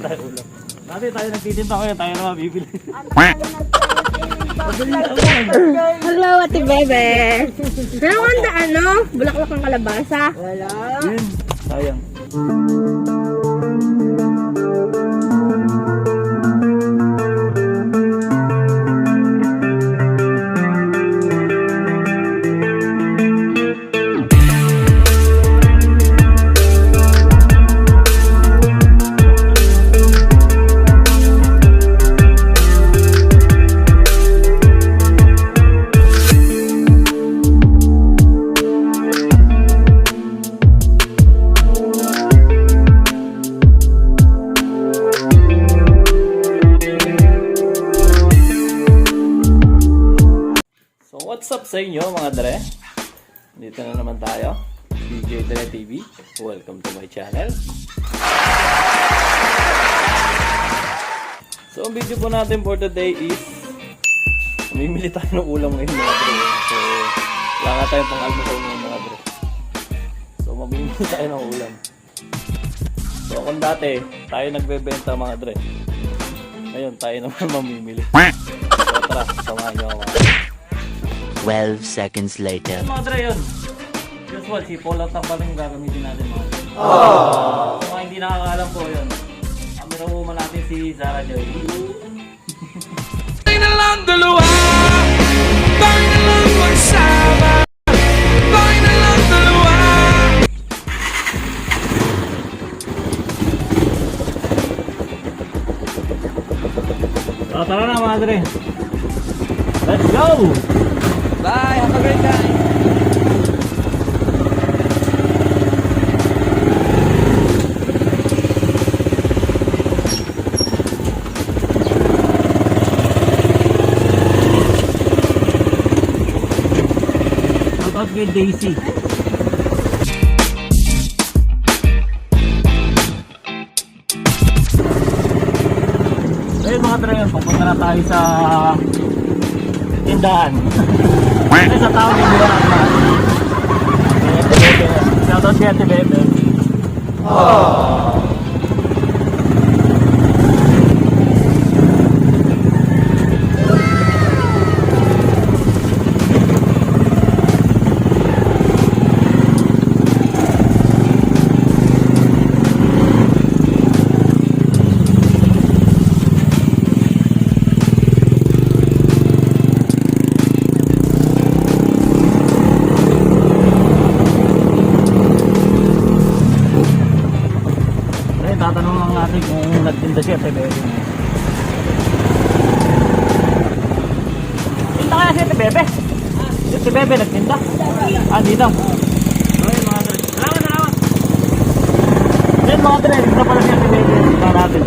tayo ulam. Dati tayo nagtitinta ngayon, tayo na mabibili. Hello, Ate Bebe. Meron ka ano? Bulaklak ng kalabasa? Wala. Yun, sayang. What's up sa inyo mga dre? Dito na naman tayo, DJ Dre TV. Welcome to my channel. So ang video po natin for today is mamimili tayo ng ulam ngayon mga dre. So wala nga tayong pang almusal ngayon mga dre. So mamimili tayo ng ulam. So kung dati tayo nagbebenta mga dre, ngayon tayo naman mamimili. So tara, samahan nyo mga dre. 12 seconds later. Mga dre yun. Usual, si Paul at pala yung gagamitin natin mga dre. So mga hindi nakakaalam po yun. Kamera mo natin si Zara Joy. Tayo na lang dalawa, tayo na lang magsama, tayo na lang dalawa. So tara na mga dre. Let's go! Bye, have a great time. Shout out kay Daisy. Ayun mga dre, pupunta na tayo sa tindahan. Ay, sa tao ni Bira naman. Shout out kay Ate Bebe. Tatanong lang natin kung nagtinda siya Ate Bebe. Tinda kaya si Ate Bebe? Si Ate Bebe nagtinda? Ah, dito. Ayun mga dre. Salamat! Ayun mga dre, dito pala si Ate Bebe. Tinda natin.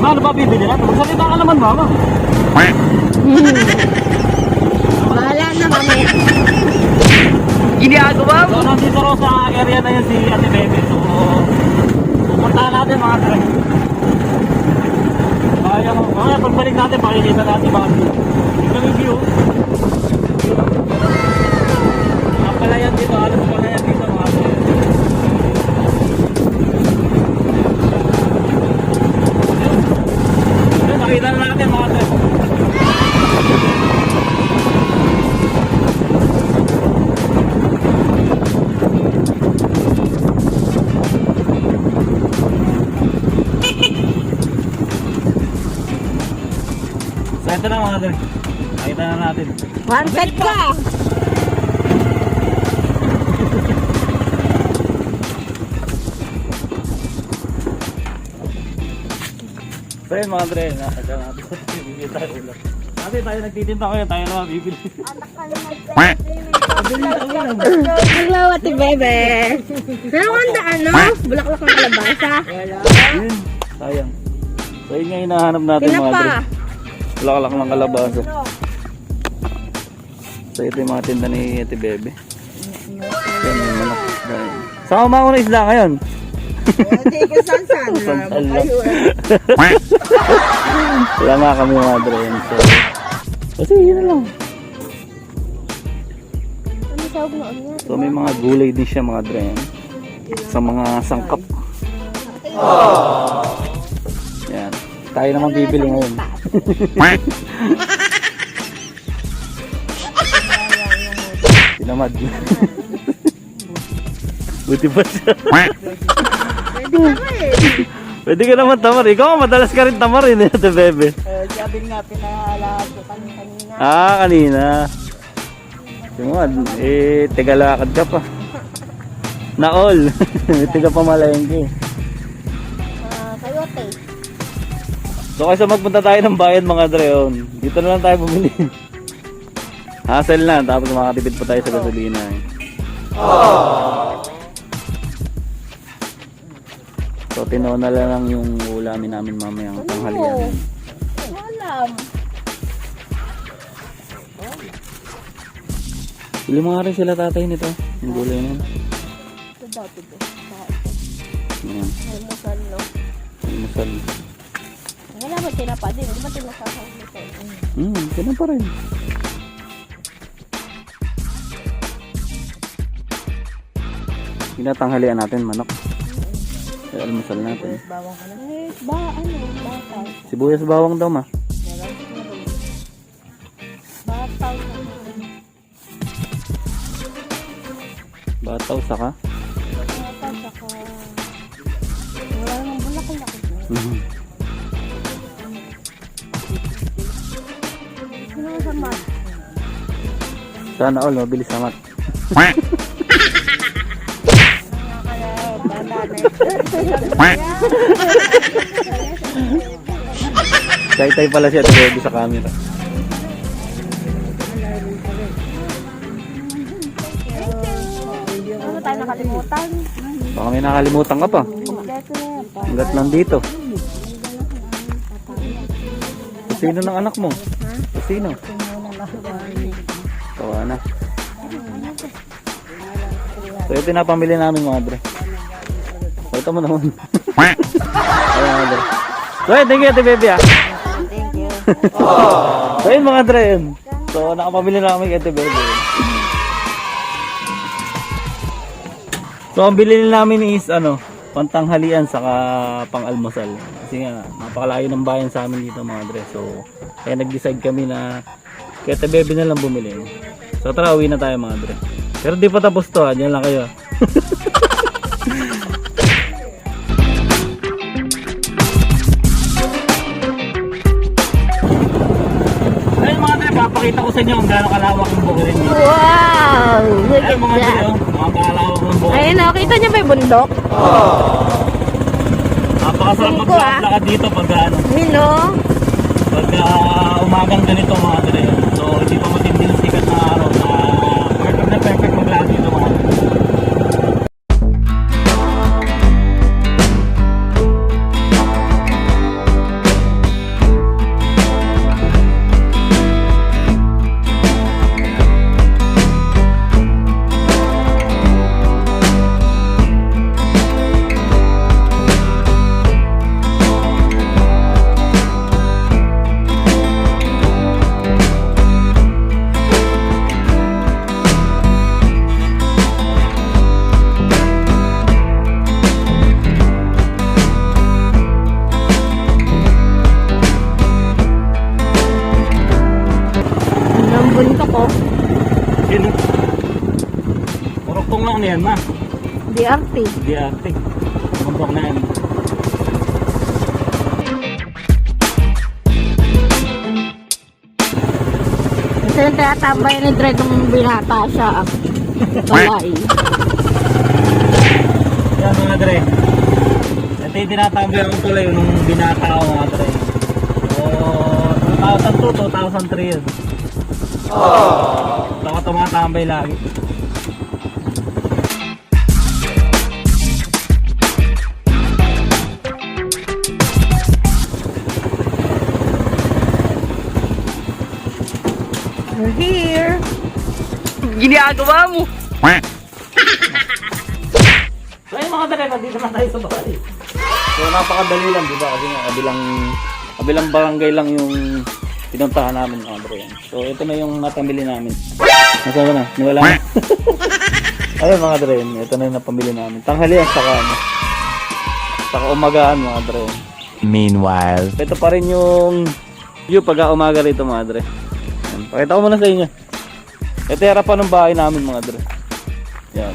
Ano ba bibili natin? Magsalita ka naman, mama. Bahala na kami. Ginagawa mo? So, nandito raw sa area na yun si Ate Bebe. So, pupuntahan natin mga dre. Kaya pagbalik natin, pakikita natin mga view. Ito yung view. Ang palayan dito, alam mo palayan dito mga dre. Nakita na natin mga dre. So ito na mga dre. Nakita na natin. Wanted ka. So yun mga dre, nakita natin. Bibili tayo ulam. Dati tayo nagtitinta ngayon, tayo na mabibili. Hello, Ate Bebe. Meron ka ano? Bulaklak ng kalabasa? Wala. Yun, sayang. So yun nga hinahanap natin mga dre. Pinapa. Bulaklak ng kalabasa. So ito yung mga tinda ni Ate Bebe. Yan yung manok. Saan ka mauna isda ngayon? Hindi ko saan-saan. Saan-saan lang. Ayun. Wala nga kami mga dre. So, kasi yun na lang. Ano tawag na ano? So may mga gulay din siya mga dre. Sa mga sangkap. Yan. Tayo naman bibili ngayon. Tinamad. Buti pa siya. Pwede ka naman tamar. Ikaw madalas ka rin tamar eh. Ito bebe. Sabi nga, pinaalala ko kanina. Kanina. Tumad. Tigalakad ka pa. Na all. Tiga pa malayengke. Sayote. So kaysa magpunta tayo ng bayan mga dreon, dito na lang tayo bumili. Hassle na, tapos makatipid pa tayo sa gasolina. So tinona lang yung ulamin namin mamayang tanghalian. Alam. Bili mo nga rin sila tatay nito, yung gulay na yun. Ito dati ko. Ayan, May musal, no? yung masal. Wala ba tinapa din? Di ba tinasasang musal? Ganun pa rin. Tinatanghalian natin manok. Sa almusal natin. Bawang ka na. Ano? Bataw. Sibuyas bawang daw ma. Bataw na. Bataw saka. Bataw, saka... Wala namang bulak-bulak. Ano sa mat? Sana all mabilis sa mat. Tay-tay pala siya tayo sa camera. Ano tayo nakalimutan? Baka may nakalimutan ka pa. Hanggat nandito. Sino ng anak mo? Sino? Tawa na. So ito na pamili namin mga dre. Ito mo naman. Ayan mga dre. So thank you ate baby ah. Thank you. So yun mga dre yun. So nakapamili na kami ate baby. So ang bilhin namin is ano, pantanghalian saka pang-almusal. Kasi nga napakalayo ng bayan sa amin dito mga dre. So kaya nag-decide kami na kaya ate baby na lang bumili. So tara uwi na tayo mga dre. Pero di pa tapos to ha, dyan lang kayo. Ayun mga dre, papakita ko sa inyo kung gaano kalawak ang bukid niyo. Wow! Look Ayun mga dre, oh, mga kalawak ng bukid. Ayun o, kita niyo ba yung bundok? Napakasarap Tingko, maglakad dito pag ano, Mino? pag umagang ganito mga dre. So hindi pa matindi yung sikat na araw na perfect maglakad dito mga dre. Ang bundok ko. Sino? Purok lang na yan ma. DRT. Di ate. Bundok na yan. Kasi yung tinatambay ni Dre nung binata siya. Balay. Yan mga dre. Ito yung tinatambay akong tulay nung binata ako mga dre. So 2002, 2003 yun. Baka tumatambay lagi. We're here. Ginagawa mo! So ayun mga dre, nandito na tayo sa bahay. So napakadali lang, di ba? Kasi nga, Kabilang barangay lang yung pinuntahan namin mga bro. So ito na yung napamili namin. Nasaan na? Nawala na. Ayun mga bro, ito na yung napamili namin. Tanghalian saka umagaan mga bro. Meanwhile. Ito pa rin yung view pag umaga rito mga bro. Yan. Pakita ko muna sa inyo. Ito yung harapan ng bahay namin mga bro. Yan.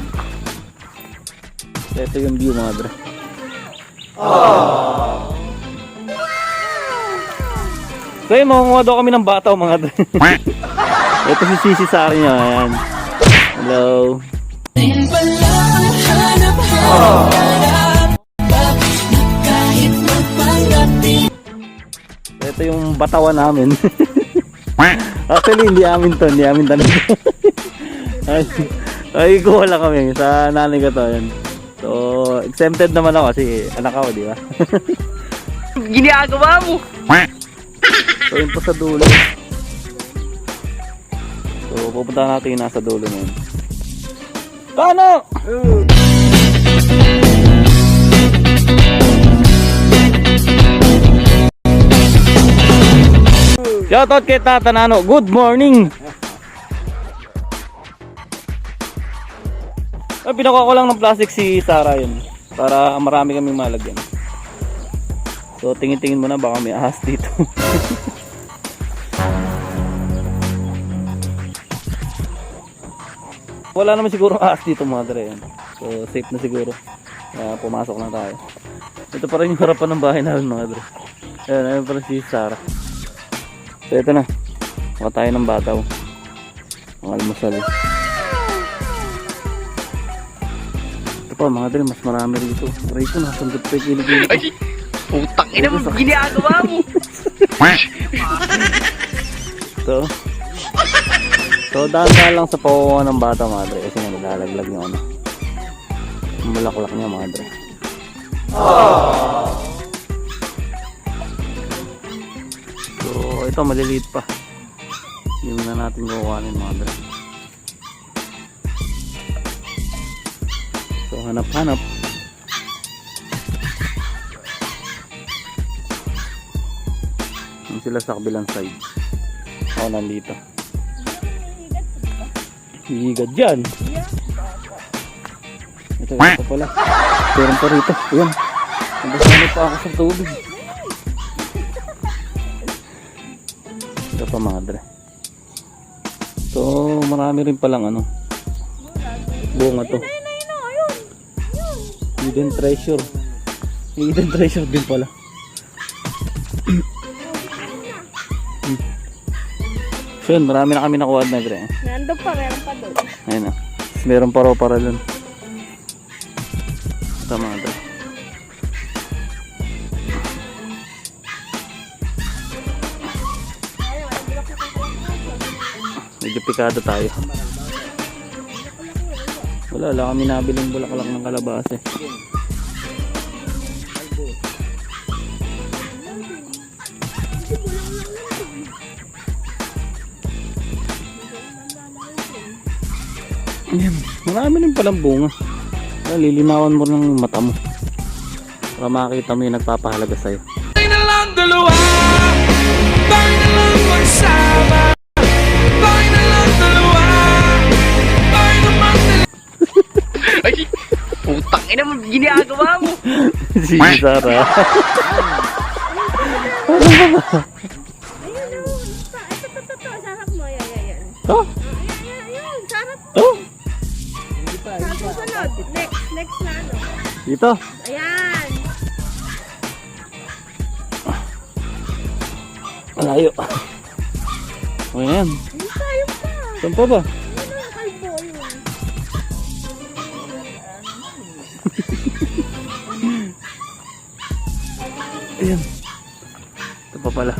Ito yung view mga bro. So yun, makunguha daw kami ng bataw mga dre. Ito si Sisi Sari niya. Ayan. Hello. Ito yung batawan namin. Actually hindi amin to. Hindi amin tanong. Ay kuha lang kami sa nanay ko to. Ayan. So exempted naman ako kasi anak ako, di ba? Ginagawa mo. So yun po sa dulo. So pupunta natin yung nasa dulo ngayon. Paano? Shoutout kay Tata Nano. Good morning. Ay, pinakuha ko lang ng plastic si Sarah yun. Para marami kaming malagyan. So tingin-tingin mo na baka may ahas dito. Wala naman siguro ahas dito mga dre. So safe na siguro. Pumasok na tayo. Ito pa rin yung harapan ng bahay namin mga dre. Ayan, ayun pa rin si Sarah. So ito na. Maka tayo ng bataw. Mga almusal. Ito pa mga dre, mas marami rito. Rito nasundot pa yung kilig-kilig. Putang ina mo, ginagawa mo. So dahan-dahan lang sa pakukuha ng bata mga dre. Kasi nalalaglag niya ano. Ang bulaklak niya mga dre. So ito maliliit pa. Hindi muna natin kukuhanin mga dre. So hanap-hanap. Yung sila sa kabilang side. Ako nandito. Higad dyan. Ito pala. Meron pa rito. Ayan. Nabasano pa ako sa tubig. Ito pa mga dre. So marami rin palang ano. Bunga to. Hidden treasure. Hidden treasure din pala. So yun, marami na kami nakuha na dre. Nandun pa, meron pa doon. Ayun na. Meron pa raw para dun. Ito mga dre. Medyo pikado tayo. Wala kami nabiling bulaklak ng kalabasa eh. Ayan, marami rin palang bunga. Lilinawan mo ng mata mo para makita mo yung nagpapahalaga sa'yo. Tayo na lang dalawa, tayo na lang magsama, tayo na lang dalawa, tayo naman Ay, putang ina mo, ginagawa mo. Si Sarah. Ayun o, ito, sarap mo, yan. Oh? Ayun, sarap. Oh? Sa susunod, next na ano. Dito. Ayan. Malayo. O yan. Hindi tayo pa. Saan pa ba? Ano yung kalbo yun? Ayan. Ito pa pala.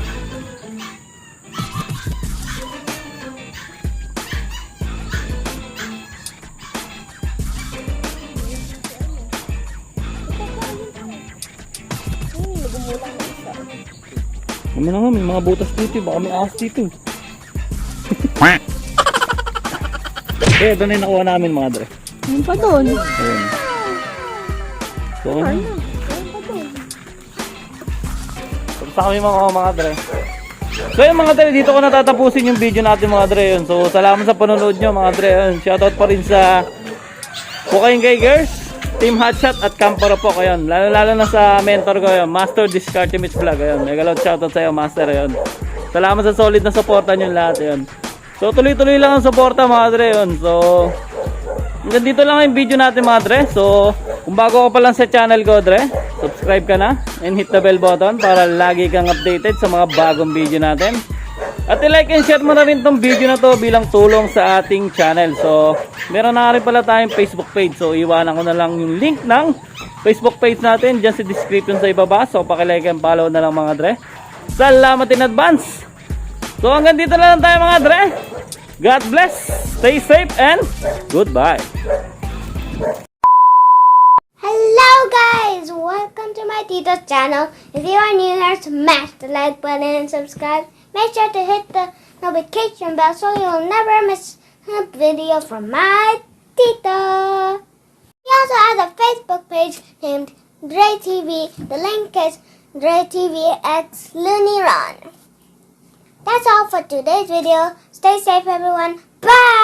Ano na nga, may mga butas dito. Baka may ahas dito. Kaya ito na yung nakuha namin mga dre. Ayun pa doon. Ayan. So, ano? Ayun pa doon. Pag Basta kami mga dre. So yun mga dre, dito ko natatapusin yung video natin mga dre yun. So salamat sa panonood nyo mga dre yun. Shoutout pa rin sa Pukayin Gaygers, Team Hotshot at Camporo po yun. Lalo na sa mentor ko yun, Master Discard Image Vlog yun. Mega loud shoutout sa'yo Master yun. Salamat sa solid na supportan nyo lahat yun. So tuloy-tuloy lang ang suporta mga dre yun. So hanggang dito lang yung video natin mga dre. So kung bago ka pa lang sa channel ko dre, subscribe ka na and hit the bell button para lagi kang updated sa mga bagong video natin. At i-like and share mo na rin tong video na to bilang tulong sa ating channel. So meron na rin pala tayong Facebook page. So iwanan ko na lang yung link ng Facebook page natin dyan sa description sa ibaba. So pakilike and follow na lang mga dre. Salamat in advance. So hanggang dito na lang tayo mga dre. God bless, stay safe and goodbye. Hello guys, welcome to my Tito's channel. If you are new here, smash the like button and subscribe. Make sure to hit the notification bell so you'll never miss a video from my Tito. We also have a Facebook page named Dre TV. The link is Dre TV X Looney Run. That's all for today's video. Stay safe everyone. Bye!